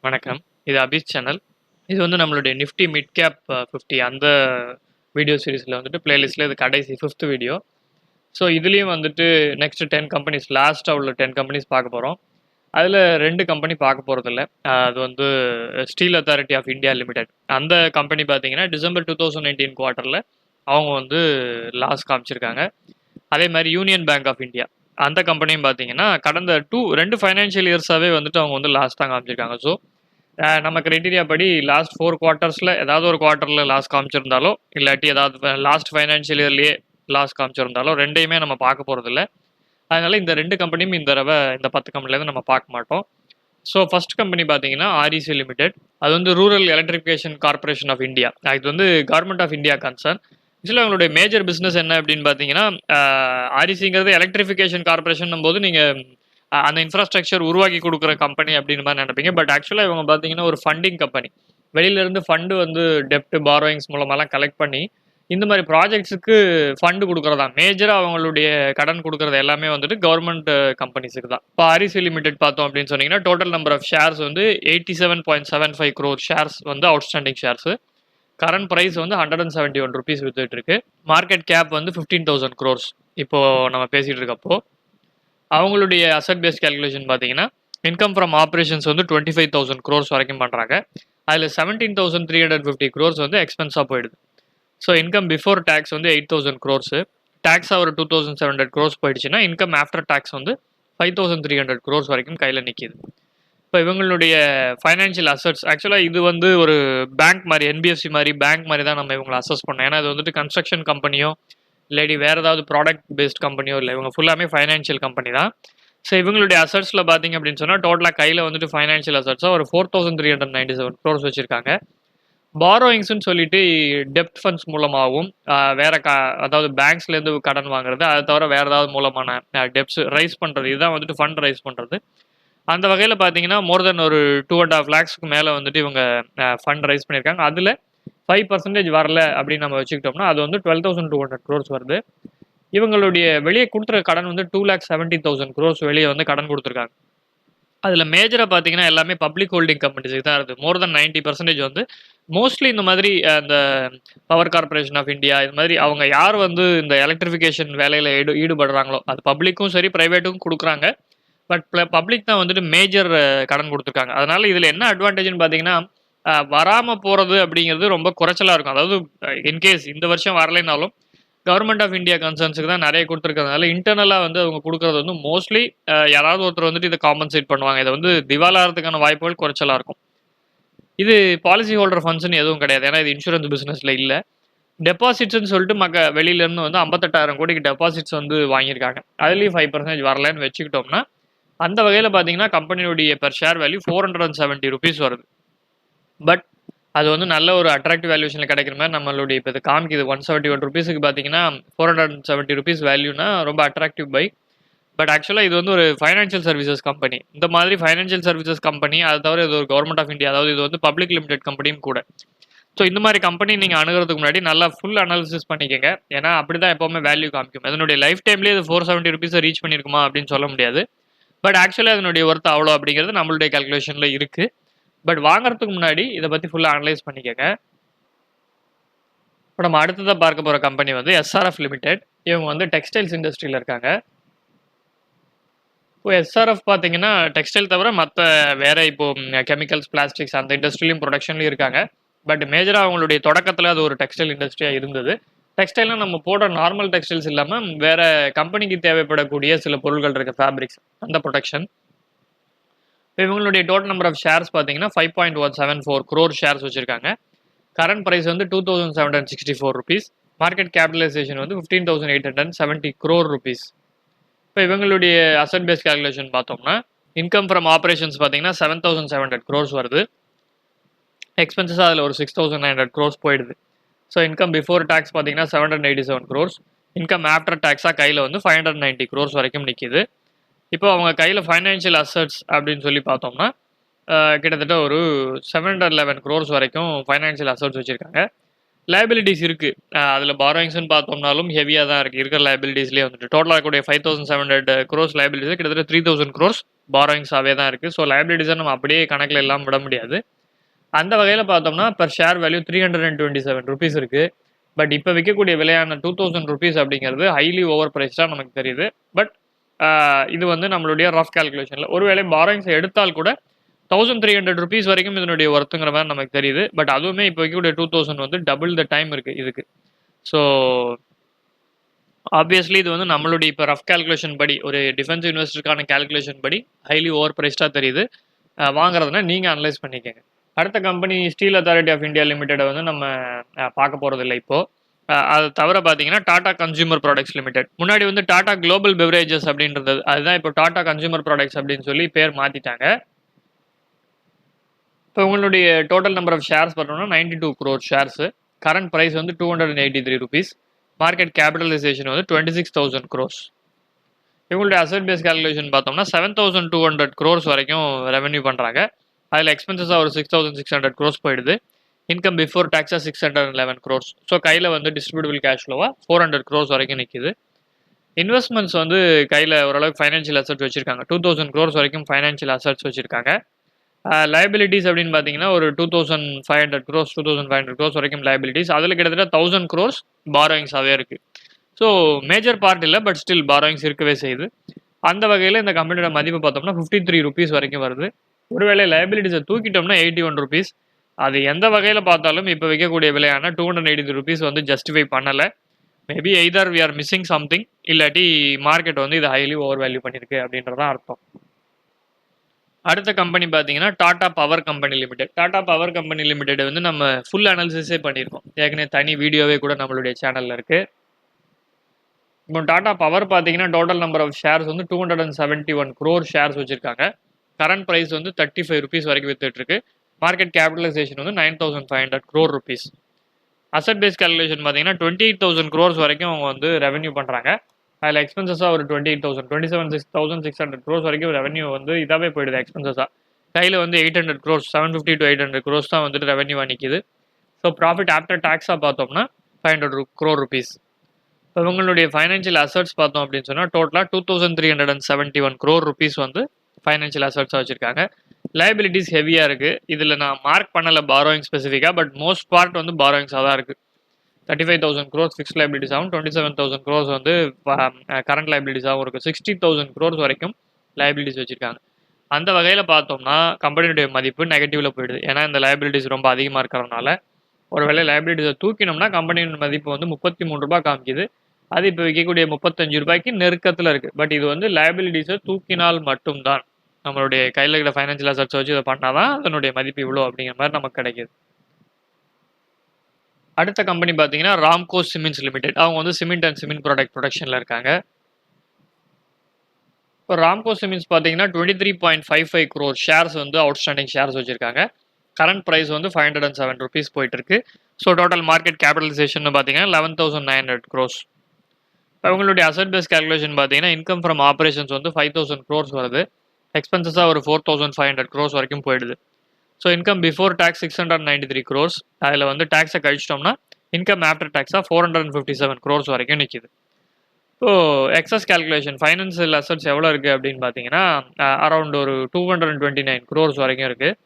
வணக்கம். இது அபிஸ் சேனல். இது வந்து நம்மளுடைய நிஃப்டி மிட்கேப் 50 அந்த வீடியோ சீரிஸில் வந்துட்டு பிளேலிஸ்ட்டில் இது கடைசி 5th வீடியோ. ஸோ இதுலேயும் வந்துட்டு நெக்ஸ்ட் 10 கம்பெனிஸ் லாஸ்ட்டாக உள்ள 10 கம்பெனிஸ் பார்க்க போகிறோம். அதில் 2 கம்பெனி பார்க்க போகிறதில்ல. அது வந்து steel authority of India limited. அந்த கம்பெனி பார்த்தீங்கன்னா டிசம்பர் 2019 குவார்ட்டரில் அவங்க வந்து லாஸ் காமிச்சிருக்காங்க. அதே மாதிரி யூனியன் பேங்க் ஆஃப் இந்தியா அந்த கம்பெனியும் பார்த்தீங்கன்னா கடந்த 2 ஃபைனான்ஷியல் இயர்ஸாகவே வந்துட்டு அவங்க வந்து லாஸ் தான் காமிச்சிருக்காங்க. ஸோ நம்ம கிரைட்டீரியா படி லாஸ்ட் 4 குவார்ட்டர்ஸில் ஏதாவது ஒரு குவார்ட்டரில் லாஸ் காமிச்சிருந்தாலோ இல்லாட்டி ஏதாவது லாஸ்ட் ஃபைனான்ஷியல் இயர்லேயே லாஸ் காமிச்சிருந்தாலோ ரெண்டையுமே நம்ம பார்க்க போகிறதில்ல. அதனால் இந்த 2 கம்பெனியும் இந்த தடவை இந்த 10 கம்பெனிலேருந்து நம்ம பார்க்க மாட்டோம். ஸோ ஃபர்ஸ்ட் கம்பெனி பார்த்தீங்கன்னா ஆர்இசி லிமிடெட். அது வந்து rural electrification corporation of India. இது வந்து கவர்மெண்ட் ஆஃப் இந்தியா கன்சர்ன். ஆக்சுவலாக அவங்களுடைய மேஜர் பிஸ்னஸ் என்ன அப்படின்னு பார்த்தீங்கன்னா ஆர்இசிங்கிறது எலக்ட்ரிஃபிகேஷன் கார்பரேஷன் போது நீங்கள் அந்த இன்ஃப்ராஸ்ட்ரக்சர் உருவாக்கி கொடுக்குற கம்பெனி அப்படின்னு மாதிரி நினைப்பீங்க. பட் ஆக்சுவலாக இவங்க பார்த்தீங்கன்னா ஒரு ஃபண்டிங் கம்பெனி. வெளியிலேருந்து ஃபண்டு வந்து டெப்ட் பாரோயிங்ஸ் மூலமாலாம் கலெக்ட் பண்ணி இந்த மாதிரி ப்ராஜெக்ட்ஸுக்கு ஃபண்டு கொடுக்குறதா மேஜராக அவங்களுடைய கடன் கொடுக்குறது எல்லாமே வந்துட்டு கவர்மெண்ட் கம்பெனிஸுக்கு தான். இப்போ ஆர்இசி லிமிடெட் பார்த்தோம் அப்படின்னு சொன்னீங்கன்னா டோட்டல் நம்பர் ஆஃப் ஷேர்ஸ் வந்து 87.75 crore ஷேர்ஸ் வந்து அவுட்ஸ்டாண்டிங் ஷேர்ஸு. கரண்ட் ப்ரைஸ் வந்து 171 rupees வித்துட்டு இருக்கு. மார்க்கெட் கேப் வந்து 15,000 crores இப்போது நம்ம பேசிகிட்டு இருக்கப்போ. அவங்களுடைய அசட் பேஸ் கேல்குலேஷன் பார்த்தீங்கன்னா இன்கம் ஃப்ரம் ஆப்ரேஷன்ஸ் வந்து 25,000 crores வரைக்கும் பண்ணுறாங்க. அதில் 17,350 crores வந்து எக்ஸ்பென்ஸாக போயிடுது. ஸோ இன்கம் பிஃபோர் டேக்ஸ் வந்து 8,000 crores. டேக்ஸாக ஒரு 2,700 crores போயிடுச்சுன்னா இன்கம் ஆஃப்டர் டேக்ஸ் வந்து 5,300 crores வரைக்கும் கையில் நிற்கிது. இப்போ இவங்களுடைய ஃபைனான்ஷியல் அசட்ஸ் ஆக்சுவலாக இது வந்து ஒரு பேங்க் மாதிரி என்பிஎஃப்சி மாதிரி பேங்க் மாதிரி தான் நம்ம இவங்களை அசஸ் பண்ணோம். ஏன்னா இது வந்துட்டு கன்ஸ்ட்ரக்ஷன் கம்பெனியோ இல்லாட்டி வேறு ஏதாவது ப்ராடக்ட் பேஸ்ட் கம்பெனியோ இல்லை, இவங்க ஃபுல்லாமே ஃபைனான்ஷியல் கம்பெனி தான். ஸோ இவங்களுடைய அசட்ஸில் பார்த்தீங்க அப்படின்னு சொன்னால் டோட்டலாக கையில் வந்துட்டு ஃபைனான்ஷியல் அசட்ஸாக ஒரு 4,397 crores வச்சுருக்காங்க. பாரோயிங்ஸ்ன்னு சொல்லிட்டு டெப்ட் ஃபண்ட்ஸ் மூலமாகவும் வேறு அதாவது பேங்க்ஸ்லேருந்து கடன் வாங்குறது, அதை தவிர வேறு ஏதாவது மூலமான டெப்ட்ஸ் ரைஸ் பண்ணுறது, இதுதான் வந்துட்டு ஃபண்ட் ரைஸ் பண்ணுறது. அந்த வகையில் பார்த்தீங்கன்னா மோர் தென் ஒரு 2.5 lakhsக்கு மேலே வந்துட்டு இவங்க ஃபண்ட் ரைஸ் பண்ணியிருக்காங்க. அதில் 5% வரல அப்படின்னு நம்ம வச்சுக்கிட்டோம்னா அது வந்து 12,200 crores வருது. இவங்களுடைய வெளியே கொடுத்துற கடன் வந்து 2,70,000 crores வெளியே வந்து கடன் கொடுத்துருக்காங்க. அதில் மேஜராக பார்த்தீங்கன்னா எல்லாமே பப்ளிக் ஹோல்டிங் கம்பெனிஸுக்கு தான் இருக்குது. மோர் தென் 90% வந்து மோஸ்ட்லி இந்த மாதிரி அந்த பவர் கார்பரேஷன் ஆஃப் இந்தியா இது மாதிரி அவங்க யார் வந்து இந்த எலக்ட்ரிஃபிகேஷன் வேலையில் ஈடுபடுறாங்களோ அது பப்ளிக்கும் சரி ப்ரைவேட்டுக்கும் கொடுக்குறாங்க. பட் பப்ளிக் தான் வந்துட்டு மேஜர் கடன் கொடுத்துருக்காங்க. அதனால் இதில் என்ன அட்வான்டேஜ்னு பார்த்தீங்கன்னா வராமல் போகிறது அப்படிங்கிறது ரொம்ப குறைச்சலாக இருக்கும். அதாவது இன்கேஸ் இந்த வருஷம் வரலைனாலும் கவர்மெண்ட் ஆஃப் இந்தியா கன்சர்ன்ஸுக்கு தான் நிறைய கொடுத்துருக்கிறதுனால இன்டர்னலாக வந்து அவங்க கொடுக்குறது வந்து மோஸ்ட்லி யாராவது ஒருத்தர் வந்துட்டு இதை காம்பன்சேட் பண்ணுவாங்க. இதை வந்து திவாலாகிறதுக்கான வாய்ப்புகள் குறைச்சலாக இருக்கும். இது பாலிசி ஹோல்டர் ஃபண்ட்ஸ்னு எதுவும் கிடையாது. ஏன்னா இது இன்சூரன்ஸ் பிஸ்னஸில் இல்லை. டெபாசிட்ஸ்ன்னு சொல்லிட்டு வெளியிலேருந்து வந்து 58,000 கோடிக்கு டெபாசிட்ஸ் வந்து வாங்கியிருக்காங்க. அதுலேயும் 5% வரலன்னு வச்சுக்கிட்டோம்னா அந்த வகையில் பார்த்தீங்கன்னா கம்பெனியுடைய பெர் ஷேர் வேல்யூ 470 rupees வருது. பட் அது வந்து நல்ல ஒரு அட்ராக்டிவ் வேல்யூஷனில் கிடைக்கிற மாதிரி நம்மளுடைய இப்போ இது காமிக்குது 171 rupeesக்கு பார்த்தீங்கன்னா 470 rupees வேல்யூனா ரொம்ப அட்ராக்டிவ் பை. பட் ஆக்சுவலாக இது வந்து ஒரு ஃபைனான்ஷியல் சர்வீசஸ் கம்பெனி. இந்த மாதிரி ஃபைனான்ஷியல் சர்வீசஸ் கம்பெனி அது தவிர இது ஒரு கவர்மெண்ட் ஆஃப் இந்தியா, அதாவது இது வந்து பப்ளிக் லிமிடெட் கம்பெனியும் கூட. ஸோ இந்த மாதிரி கம்பெனி நீங்கள் அணுகிறதுக்கு முன்னாடி நல்லா ஃபுல் அனாலிசிஸ் பண்ணிக்கோங்க. ஏன்னா அப்படி தான் எப்போவுமே வேல்யூ காமிக்கும். அதனுடைய லைஃப் டைம்லேயே இது 470 rupees ரீச் பண்ணியிருக்குமா அப்படின்னு சொல்ல முடியாது. பட் ஆக்சுவலாக அதனுடைய ஒர்த் அவ்வளோ அப்படிங்கிறது நம்மளுடைய கால்குலேஷனில் இருக்குது. பட் வாங்குறதுக்கு முன்னாடி இதை பற்றி ஃபுல்லாக அனலைஸ் பண்ணிக்கோங்க. இப்போ நம்ம அடுத்ததாக பார்க்க போகிற கம்பெனி வந்து எஸ்ஆர்எஃப் லிமிடெட். இவங்க வந்து டெக்ஸ்டைல்ஸ் இண்டஸ்ட்ரியில் இருக்காங்க. இப்போ எஸ்ஆர்எஃப் பார்த்தீங்கன்னா டெக்ஸ்டைல் தவிர மற்ற வேறு இப்போது கெமிக்கல்ஸ், பிளாஸ்டிக்ஸ் அந்த இண்டஸ்ட்ரியிலையும் ப்ரொடக்ஷன்லையும் இருக்காங்க. பட் மேஜராக அவங்களுடைய தொடக்கத்தில் அது ஒரு டெக்ஸ்டைல் இண்டஸ்ட்ரியாக இருந்தது. டெக்ஸ்டைல்னால் நம்ம போடுற நார்மல் டெக்ஸ்டைல்ஸ் இல்லாமல் வேறு கம்பெனிக்கு தேவைப்படக்கூடிய சில பொருட்கள் இருக்குது, ஃபேப்ரிக்ஸ், அந்த ப்ரொடக்ஷன். இப்போ இவங்களுடைய டோட்டல் நம்பர் ஆஃப் ஷேர்ஸ் பார்த்தீங்கன்னா 5.174 crore ஷேர்ஸ் வச்சுருக்காங்க. கரண்ட் ப்ரைஸ் வந்து 2,764 rupees. மார்க்கெட் கேபிட்டலைசேஷன் வந்து 15,870 crore rupees. இப்போ இவங்களுடைய அசட் பேஸ் கேல்குலேஷன் பார்த்தோம்னா இன்கம் ஃப்ரம் ஆப்ரேஷன்ஸ் பார்த்தீங்கன்னா 7,700 crores வருது. எக்ஸ்பென்சஸ் அதில் ஒரு 6,900 crores போயிடுது. ஸோ இன்கம் பிஃபோர் டேக்ஸ் பார்த்தீங்கன்னா 787 crores. இன்கம் ஆஃப்டர் டேக்ஸாக கையில் வந்து 590 crores வரைக்கும் நிற்கிது. இப்போ அவங்க கையில் ஃபைனான்ஷியல் அசட்ஸ் அப்படின்னு சொல்லி பார்த்தோம்னா கிட்டத்தட்ட ஒரு 711 crores வரைக்கும் ஃபைனான்ஷியல் அசட்ஸ் வச்சுருக்காங்க. லைபிலிட்டிஸ் இருக்குது. அதில் பாரோயிங்ஸ்னு பார்த்தோம்னாலும் ஹெவியாக தான் இருக்குது. இருக்கிற லைபிலிட்டிஸ்லேயே வந்துட்டு டோட்டலாக கூடிய 5700 crores லைபிலிட்டிஸ் கிட்டத்தட்ட 3000 crores பாரோயிங்ஸாகவே தான் இருக்குது. ஸோ லைபிலிட்டிஸை நம்ம அப்படியே கணக்கில் இல்லாமல் விட முடியாது. அந்த வகையில் பார்த்தோம்னா per ஷேர் வேல்யூ 327 rupees இருக்குது. பட் இப்போ விற்கக்கூடிய விலையான 2000 rupees அப்படிங்கிறது ஹைலி ஓவர் ப்ரைஸ்டாக நமக்கு தெரியுது. பட் இது வந்து நம்மளுடைய ரஃப் கால்குலேஷனில் ஒருவேளை பாரோயிங்ஸை எடுத்தால் கூட 1300 rupees வரைக்கும் இதனுடைய ஒர்த்துங்கிற மாதிரி நமக்கு தெரியுது. பட் அதுவுமே இப்போ வைக்கக்கூடிய 2000 வந்து டபுள் த டைம் இருக்குது இதுக்கு. ஸோ ஆப்வியஸ்லி இது வந்து நம்மளுடைய இப்போ ரஃப் கால்குலேஷன் படி ஒரு டிஃபென்ஸ் இன்வெஸ்டருக்கான கால்குலேஷன் படி ஹைலி ஓவர் ப்ரைஸ்டாக தெரியுது. வாங்குறதுனா நீங்கள் அனலைஸ் பண்ணிக்கோங்க. அடுத்த company steel authority of India லிமிடெடை வந்து நம்ம பார்க்க போகிறதில்ல இப்போது. அது தவிர பார்த்தீங்கன்னா டாடா கன்சியூமர் ப்ராடக்ட்ஸ் லிமிடெட், முன்னாடி வந்து டாடா குளோபல் பெவரேஜஸ் அப்படின்றது, அதுதான் இப்போ டாடா கன்சியூமர் ப்ராடக்ட்ஸ் அப்படின்னு சொல்லி பேர் மாற்றிட்டாங்க. இப்போ உங்களுடைய டோட்டல் நம்பர் ஆஃப் ஷேர்ஸ் பார்த்தோம்னா 92 crore ஷேர்ஸு. கரண்ட் ப்ரைஸ் வந்து 283 rupees. மார்க்கெட் கேபிட்டலைசேஷன் வந்து 26,000 crores. இவங்களுடைய அசட் பேஸ் கால்குலேஷன் பார்த்தோம்னா 7200 crores வரைக்கும் ரெவென்யூ பண்ணுறாங்க. அதில் எக்ஸ்பென்சஸாக ஒரு 6600 crores போயிடுது. இன்கம் பிஃபோர் டேக்ஸாக 611 crores. ஸோ கையில் வந்து டிஸ்ட்ரிபியூட்டபிள் கேஷ் ஃப்ளோவாக 400 crores வரைக்கும் நிற்கிது. இன்வெஸ்ட்மெண்ட்ஸ் வந்து கையில் ஓரளவுக்கு ஃபைனான்ஷியல் அசட்ஸ் வச்சுருக்காங்க. 2000 crores வரைக்கும் ஃபைனான்ஷியல் அசட்ஸ் வச்சுருக்காங்க. லைபிலிட்டிஸ் அப்படின்னு பார்த்தீங்கன்னா ஒரு 2500 crores வரைக்கும் லைபிலிட்டிஸ். அதில் கிட்டத்தட்ட 1000 crores பாரோயிங்ஸாகவே இருக்குது. ஸோ மேஜர் பார்ட் இல்லை, பட் ஸ்டில் பாரோயிங்ஸ் இருக்கவே செய்யுது. அந்த வகையில் இந்த கம்பெனியோட மதிப்பு பார்த்தோம்னா 53 rupees வரைக்கும் வருது. ஒருவேளை லைபிலிட்டிஸை தூக்கிட்டோம்னா 81 rupees. அது எந்த வகையில் பார்த்தாலும் இப்போ விற்கக்கூடிய விலையான 283 rupees வந்து ஜஸ்டிஃபை பண்ணலை. Maybe either we are missing something, இல்லாட்டி மார்க்கெட் வந்து இது ஹைலி ஓவர் வேல்யூ பண்ணியிருக்கு அப்படின்றதான் அர்த்தம். அடுத்த கம்பெனி பார்த்தீங்கன்னா Tata power company limited. Tata power company limited வந்து நம்ம ஃபுல் அனாலிசிஸே பண்ணியிருக்கோம். ஏற்கனவே தனி வீடியோவே கூட நம்மளுடைய சேனலில் இருக்குது. இப்போ டாடா பவர் பார்த்தீங்கன்னா டோட்டல் நம்பர் ஆஃப் ஷேர்ஸ் வந்து 271 crore ஷேர்ஸ் வச்சுருக்காங்க. கரண்ட் ப்ரைஸ் வந்து 35 rupees வரைக்கும் வித்துட்ருக்கு. மார்க்கெட் கேபிட்டலைசேஷன் வந்து 9500 crore rupees. Asset base calculation பார்த்தீங்கன்னா 28,000 crores வரைக்கும் அவங்க வந்து ரெவென்யூ பண்ணுறாங்க. அதில் எக்ஸ்பென்சஸாக ஒரு 27,600 crores வரைக்கும் ரெவென்யூ வந்து இதாகவே போயிடுது எக்ஸ்பென்சஸாக. கையில் வந்து 800 crores 750 to 800 crores தான் வந்துட்டு ரெவென்யூவாக நிற்கிது. ஸோ ப்ராஃபிட் ஆஃப்டர் டேக்ஸாக பார்த்தோம்னா 500 crore rupees. இப்போ இவங்களுடைய ஃபைனான்ஷியல் அசட்ஸ் பார்த்தோம் அப்படின்னு சொன்னால் டோட்டலாக 2371 crore rupees வந்து ஃபைனான்ஷியல் அசட்ஸாக வச்சுருக்காங்க. லைபிலிட்டிஸ் ஹெவியாக இருக்குது. இதில் நான் மார்க் பண்ணலை பாரோயிங் ஸ்பெசிஃபிக்காக, பட் மோஸ்ட் பார்ட் வந்து பாரோயிங்ஸாக தான் இருக்குது. 35,000 crores ஃபிக்ஸ்ட் லைபிலிட்டிஸ் ஆகும், 27,000 crores வந்து கரண்ட் லைபிலிட்டிஸாகவும் இருக்குது. 60,000 crores வரைக்கும் லைபிலிட்டிஸ் வச்சுருக்காங்க. அந்த வகையில் பார்த்தோம்னா கம்பெனியுடைய மதிப்பு நெகட்டிவில் போயிடுது. ஏன்னா இந்த லைபிலிட்டிஸ் ரொம்ப அதிகமாக இருக்கிறதுனால. ஒருவேளை லைபிலிட்டிஸை தூக்கினோம்னா கம்பெனியோட மதிப்பு வந்து 33 ரூபாய் காமிக்குது. அது இப்போ விற்கக்கூடிய 35 ரூபாய்க்கு நெருக்கத்தில் இருக்குது. பட் இது வந்து லைபிலிட்டிஸை தூக்கினால் மட்டும்தான், நம்மளுடைய கையில் இருக்கிற ஃபைனான்ஷியல் அசட்ஸை வச்சு இதை பண்ணால் தான் அதனுடைய மதிப்பு இவ்வளோ அப்படிங்கிற மாதிரி நமக்கு கிடைக்கிது. அடுத்த கம்பெனி பார்த்தீங்கன்னா ராம்கோ சிமெண்ட்ஸ் லிமிடெட். அவங்க வந்து சிமெண்ட் அண்ட் சிமெண்ட் ப்ராடக்ட் ப்ரொடக்ஷனில் இருக்காங்க. இப்போ ராம்கோ சிமெண்ட்ஸ் பார்த்தீங்கன்னா 23.55 crore ஷேர்ஸ் வந்து அவுட்ஸ்டாண்டிங் ஷேர்ஸ் வச்சுருக்காங்க. கரண்ட் ப்ரைஸ் வந்து 507 rupees போயிட்டு இருக்கு. ஸோ டோட்டல் மார்க்கெட் கேபிட்டலைசேஷன் பார்த்தீங்கன்னா 11,900 crores. அவங்களுடைய அசட் பேஸ் கால்குலேஷன் பார்த்தீங்கன்னா இன்கம் ஃப்ரம் ஆப்ரேஷன்ஸ் வந்து 5,000 crores வருது. எக்ஸ்பென்சஸாக ஒரு 4,500 crores வரைக்கும் போயிடுது. So income before tax 693 crores. அதில் வந்து டேக்ஸை கழிச்சிட்டோம்னா இன்கம் ஆஃப்டர் டேக்ஸாக 457 crores வரைக்கும் நிற்கிது. So excess calculation financial assets எவ்வளோ இருக்குது அப்படின்னு பார்த்தீங்கன்னா அரௌண்ட் ஒரு 229 crores வரைக்கும் இருக்குது.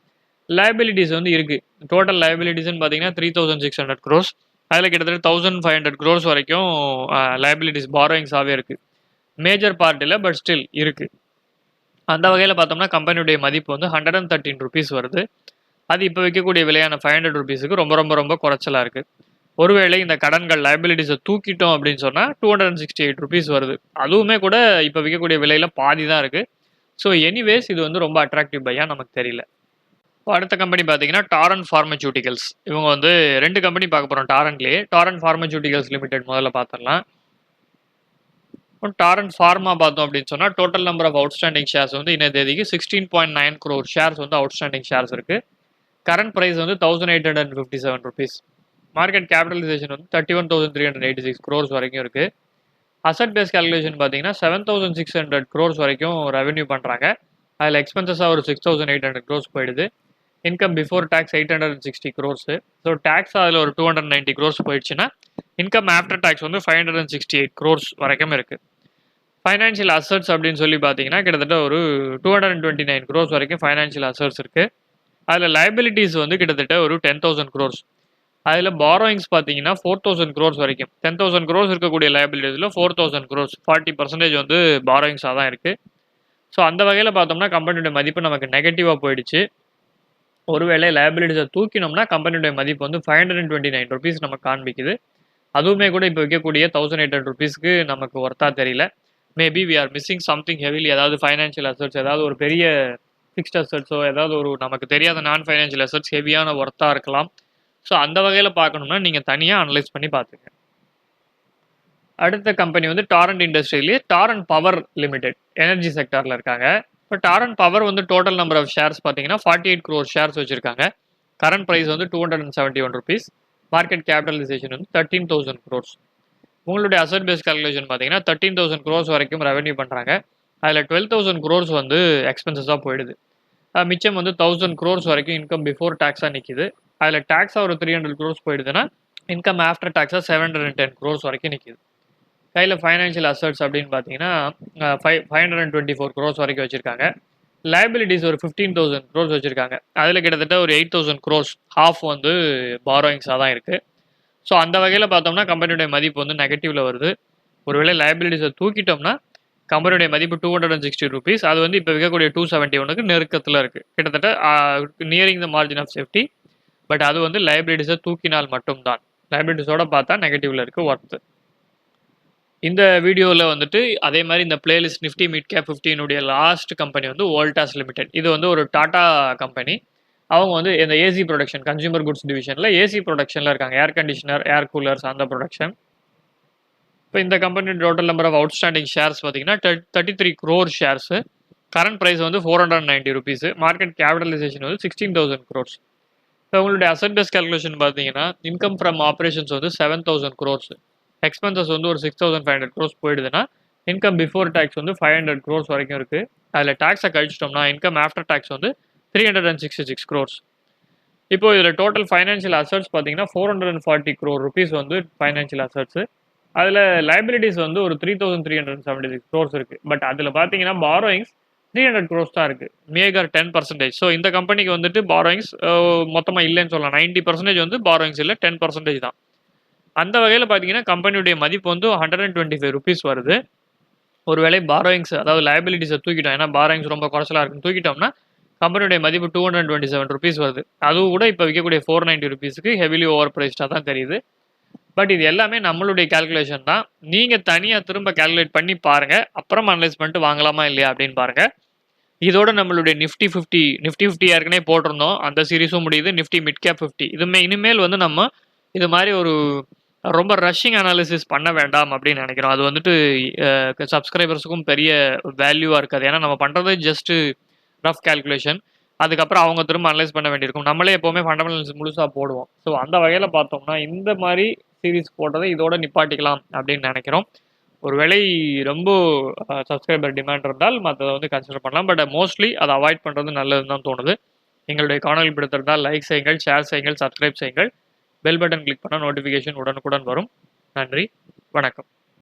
லைபிலிட்டிஸ் வந்து இருக்குது. டோட்டல் லைபிலிட்டிஸ்ன்னு பார்த்தீங்கன்னா 3,600 crores. அதில் கிட்டத்தட்ட 1,500 crores வரைக்கும் லைபிலிட்டிஸ் பாரோயிங்ஸாகவே இருக்குது. மேஜர் பார்ட் இல்லை, பட் ஸ்டில் இருக்குது. அந்த வகையில் பார்த்தோம்னா கம்பெனியுடைய மதிப்பு வந்து 113 rupees வருது. அது இப்போ விற்கக்கூடிய விலையான 500 rupeesக்கு ரொம்ப ரொம்ப ரொம்ப குறைச்சலாக இருக்குது. ஒருவேளை இந்த கடன்கள் லைபிலிட்டிஸை தூக்கிட்டோம் அப்படின்னு சொன்னால் 268 rupees வருது. அதுவுமே கூட இப்போ விற்கக்கூடிய விலையில் பாதி தான் இருக்குது. ஸோ எனிவேஸ் இது வந்து ரொம்ப அட்ராக்டிவ் பையாக நமக்கு தெரியல. இப்போ அடுத்த கம்பெனி பார்த்தீங்கன்னா டாரண்ட் ஃபார்மசூட்டிகல்ஸ். இவங்க வந்து 2 கம்பெனி பார்க்க போகிறோம் டாரண்ட்லேயே. டாரண்ட் ஃபார்மசூட்டிகல்ஸ் லிமிடெட் முதல்ல பார்த்துடலாம். டாரண்ட் ஃபார்மா பார்த்தோம் அப்படின்னு சொன்னால் total number of outstanding shares வந்து இன்னைய தேதிக்கு 16.9 crore ஷேர்ஸ் வந்து அவுட்ஸ்டாண்டிங் ஷேர்ஸ் இருக்குது. கரண்ட் ப்ரைஸ் வந்து 1,857 rupees. மார்க்கெட் கேபிட்டலைசேஷன் வந்து 31,386 crores வரைக்கும் இருக்குது. அசட் பேஸ் கால்குலேஷன் பார்த்தீங்கன்னா 7,600 crores வரைக்கும் ரெவென்யூ பண்ணுறாங்க. அதில் எக்ஸ்பென்சஸாக ஒரு 6,800 crores போயிடுது. Income before tax 860 crores. So tax அதில் ஒரு 290 க்ரோர்ஸ் போயிடுச்சுன்னா இன்கம் ஆஃப்டர் டேக்ஸ் வந்து 568 க்ரோர்ஸ் வரைக்கும் இருக்குது. ஃபைனான்ஷியல் அசட்ஸ் அப்படின்னு சொல்லி பார்த்தீங்கன்னா கிட்டத்தட்ட ஒரு 229 க்ரோர்ஸ் வரைக்கும் ஃபைனான்ஷியல் அசட்ஸ் இருக்குது. அதில் லைபிலிட்டிஸ் வந்து கிட்டத்தட்ட ஒரு 10,000 க்ரோர்ஸ். அதில் பாரோயிங்ஸ் பார்த்தீங்கன்னா 4,000 க்ரோர்ஸ் வரைக்கும். 10,000 க்ரோர்ஸ் இருக்கக்கூடிய லைபிலிட்டிஸில் 4,000 க்ரோர்ஸ் 40% வந்து பாரோயிங்ஸாக தான் இருக்குது. ஸோ அந்த வகையில் பார்த்தோம்னா கம்பெனியோட மதிப்பு நமக்கு நெகட்டிவாக போயிடுச்சு. ஒருவேளை லைபிலிட்டிஸை தூக்கினோம்னா கம்பெனியோட மதிப்பு வந்து 529 ருபீஸ் நமக்கு காண்பிக்குது. அதுவுமே கூட இப்போ விற்கக்கூடிய 1,800 ருபீஸ்க்கு நமக்கு ஒர்த்தாக தெரியல. Maybe we are missing something heavily, ஏதாவது ஃபைனான்ஷியல் அசட்ஸ், ஏதாவது ஒரு பெரிய ஃபிக்ஸ்ட் அசட்ஸோ ஏதாவது ஒரு நமக்கு தெரியாத நான் ஃபைனான்ஷியல் அசட்ஸ் ஹெவியான ஒர்த்தாக இருக்கலாம். ஸோ அந்த வகையில் பார்க்கணும்னா நீங்கள் தனியாக அனலைஸ் பண்ணி பார்த்துங்க. அடுத்த கம்பெனி வந்து டாரண்ட் இண்டஸ்ட்ரியிலேயே டாரண்ட் பவர் லிமிடெட், எனர்ஜி செக்டாரில் இருக்காங்க. இப்போ டாரண்ட் பவர் வந்து டோட்டல் நம்பர் ஆஃப் ஷேர்ஸ் பார்த்தீங்கன்னா 48 crore ஷேர்ஸ் வச்சுருக்காங்க. கரண்ட் ப்ரைஸ் வந்து 271 ருபீஸ். மார்க்கெட் கேபிட்டலைசேஷன் வந்து 13,000 crores. உங்களுடைய அசட் பேஸ் கால்குலேஷன் பார்த்தீங்கன்னா 13,000 crores வரைக்கும் ரெவன்யூ பண்ணுறாங்க. அதில் 12,000 crores வந்து எக்ஸ்பென்சஸாக போயிடுது. மிச்சம் வந்து 1,000 crores வரைக்கும் இன்கம் பிஃபோர் டேக்ஸாக நிற்கிது. அதில் டேக்ஸாக ஒரு 300 crores போயிடுதுன்னா இன்கம் ஆஃப்டர் டேக்ஸாக 710 crores வரைக்கும் நிற்கிது. கையில் ஃபைனான்ஷியல் அசட்ஸ் அப்படின்னு பார்த்தீங்கன்னா 524 crores வரைக்கும் வச்சுருக்காங்க. லைபிலிட்டிஸ் ஒரு 15,000 crores வச்சுருக்காங்க. அதில் கிட்டத்தட்ட ஒரு 8,000 crores ஹாஃப் வந்து பாரோயிங்ஸாக தான் இருக்குது. ஸோ அந்த வகையில் பார்த்தோம்னா கம்பெனியுடைய மதிப்பு வந்து நெகட்டிவில் வருது. ஒருவேளை லைபிலிட்டிஸை தூக்கிட்டோம்னா கம்பெனியுடைய மதிப்பு 260 ருபீஸ். அது வந்து இப்போ விற்கக்கூடிய 271க்கு நெருக்கத்தில் இருக்குது. கிட்டத்தட்ட nearing the margin of safety. But அது வந்து லைபிலிட்டிஸை தூக்கினால் மட்டும்தான். லைபிலிட்டிஸோட பார்த்தா நெகட்டிவில் இருக்குது ஒர்த்து. இந்த வீடியோவில் வந்துட்டு அதே மாதிரி இந்த playlist Nifty midcap 15 last company வந்து வோல்டாஸ் லிமிடெட். இது வந்து ஒரு டாடா கம்பெனி. அவங்க வந்து இந்த ஏசி ப்ரொடக்ஷன், கன்சியூமர் குட்ஸ் டிவிஷனில் ஏசி ப்ரொடக்ஷனில் இருக்காங்க. ஏர் கண்டிஷனர், ஏர் கூலர்ஸ், அந்த ப்ரொடக்ஷன். இப்போ இந்த company total number of outstanding shares பார்த்தீங்கன்னா 33 crore ஷேர்ஸு. கரண்ட் ப்ரைஸ் வந்து 490 ருபீஸு. மார்க்கெட் கேபிட்டலைசேஷன் வந்து 16,000 crores. இப்போ உங்களுடைய அசட் பேஸ் கால்குலேஷன் பார்த்தீங்கன்னா இன்கம் ஃப்ரம் ஆப்ரேஷன்ஸ் வந்து 7,000 crores. எக்ஸ்பென்சஸ் வந்து ஒரு 6,500 crores போயிடுதுன்னா இன்கம் பிஃபோர் டேக்ஸ் வந்து 500 crores வரைக்கும் இருக்குது. அதில் டேக்ஸை கழிச்சிட்டோம்னா இன்கம் ஆஃப்டர் டேக்ஸ் வந்து 366 crores. இப்போ இதில் டோட்டல் ஃபைனான்ஷியல் அசட்ஸ் பார்த்தீங்கன்னா 440 crore ருபீஸ் வந்து ஃபைனான்ஷியல் அசட்ஸு. அதில் லைபிலிட்டிஸ் வந்து ஒரு 3,376 crores இருக்குது. பட் அதில் பார்த்தீங்கன்னா பாரோயிங்ஸ் 300 crores தான் இருக்குது. மேகர் 10%. ஸோ இந்த கம்பெனிக்கு வந்துட்டு பாரோயிங்ஸ் மொத்தமாக இல்லைன்னு சொல்லலாம். 90% வந்து பாரோயிங்ஸ் இல்லை, 10% தான். அந்த வகையில் பார்த்தீங்கன்னா கம்பெனியுடைய மதிப்பு வந்து 125 ருபீஸ் வருது. ஒருவேளை பாரோயிங்ஸ் அதாவது லைபிலிட்டிஸை தூக்கிட்டோம், ஏன்னா பாரோயிங்ஸ் ரொம்ப குறைச்சலாக இருக்குன்னு தூக்கிட்டோம்னா கம்பெனியுடைய மதிப்பு 227 ருபீஸ் வருது. அதுவும் கூட இப்போ விற்கக்கூடிய 490 ருபீஸுக்கு ஹெவிலி ஓவர் ப்ரைஸ்டாக தான் தெரியுது. பட் இது எல்லாமே நம்மளுடைய கேல்குலேஷன் தான். நீங்கள் தனியாக திரும்ப கேல்குலேட் பண்ணி பாருங்கள். அப்புறம் அனலைஸ் பண்ணிட்டு வாங்கலாமா இல்லையா அப்படின்னு பாருங்கள். இதோட நம்மளுடைய நிஃப்டி 50 ஏற்கனவே போட்டிருந்தோம். அந்த சீரீஸும் முடியுது. நிஃப்டி மிட்கேப் 50 இனிமேல் வந்து நம்ம இது மாதிரி ஒரு ரொம்ப ரஷ்ஷிங் அனாலிசிஸ் பண்ண வேண்டாம் அப்படின்னு நினைக்கிறோம். அது வந்துட்டு சப்ஸ்கிரைபர்ஸுக்கும் பெரிய வேல்யூவாக இருக்காது. ஏன்னா நம்ம பண்ணுறது ஜஸ்ட்டு ரஃப் கேல்குலேஷன். அதுக்கப்புறம் அவங்க திரும்ப அனலைஸ் பண்ண வேண்டியிருக்கும். நம்மளே எப்போவுமே ஃபண்டமெண்டல்ஸ் முழுசாக போடுவோம். ஸோ அந்த வகையில் பார்த்தோம்னா இந்த மாதிரி சீரீஸ் போட்டதை இதோட நிப்பாட்டிக்கலாம் அப்படின்னு நினைக்கிறோம். ஒருவேளை ரொம்ப சப்ஸ்கிரைபர் டிமாண்ட் இருந்தால் மற்றதை வந்து கன்சிடர் பண்ணலாம். பட் மோஸ்ட்லி அதை அவாய்ட் பண்ணுறது நல்லதுன்னு தான் தோணுது. எங்களுடைய காணொலி பிடித்திருந்தால் லைக் செய்யுங்கள், ஷேர் செய்யுங்கள், சப்ஸ்கிரைப் செய்யுங்கள். பெல் பட்டன் கிளிக் பண்ணால் நோட்டிஃபிகேஷன் உடனுக்குடன் வரும். நன்றி, வணக்கம்.